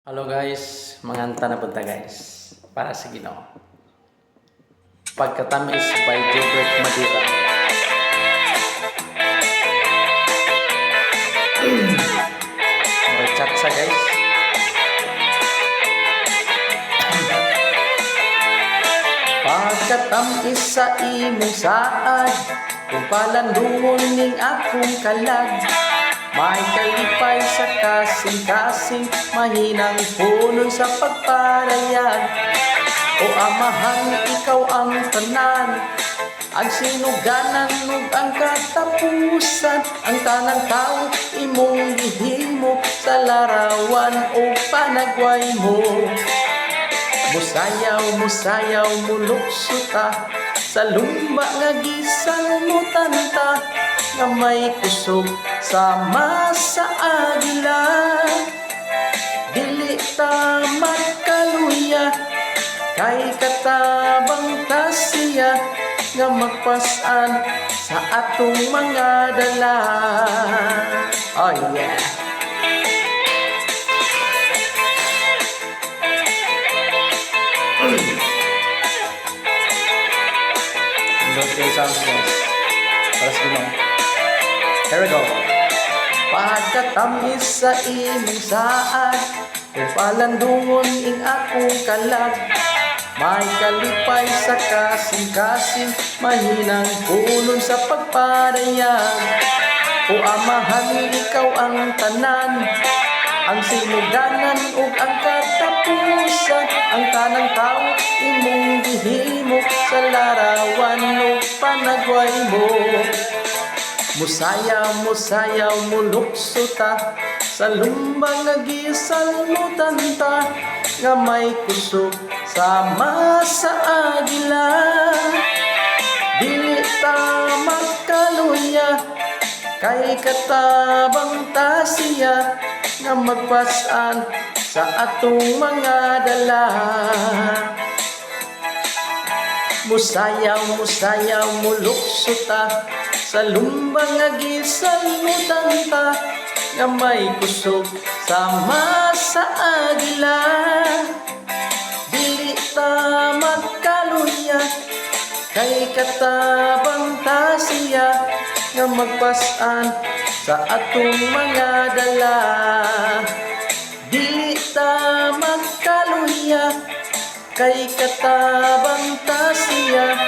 Hello guys, manganta na punta guys para sa Ginoo. Pagkatamis by Gilbert Madira. Bacak sa guys. Pagkatamis sa imong saad, kung palandungon ning akong kalag. May kalipay sa kasing-kasing, mahinang punon sa pagparayag. O amahan, ikaw ang tanan, ang sinuganan ug ang katapusan. Ang tanang tao imong gihimo sa larawan o panagway mo. Musayaw, muluksuta sa lumba nga gisalmutan ta, nga may kusog sama sa agila. Dili ta magkaluya, kay katabang ta siya, nga magpasan sa atong mga dala. Oh yeah. Okay, sounds guys. Para sa Ginoo. Here we go. Pagkatamis sa imong saad, kung palandungon ing akong kalag. May kalipay sa kasing-kasing, mahinang punon sa pagparayag. O amahan, ikaw ang tanan, ang sinuganan ug ang katapusan. Ang tanang tao imong gihimo sa larawan ug panagway mo. Musayaw, muluksuta sa lumba nga gisalmutan ta, nga may kusog sama sa agila. Dili ta magkaluya, kay katabang ta siya, nga magpasan sa atong mga dala. Musayaw, muluksuta sa lumba nga gisalmutan ta, nga may kusog sama sa agila. Dili ta magkaluya, kay katabang ta siya, nga magpasan sa atong mga dala. Dili ta magkaluya, kay katabang ta siya,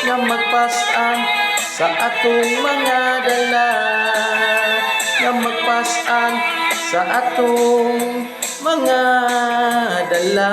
nga magpasan sa atong mga dala. Nga magpasan sa atong mga dala.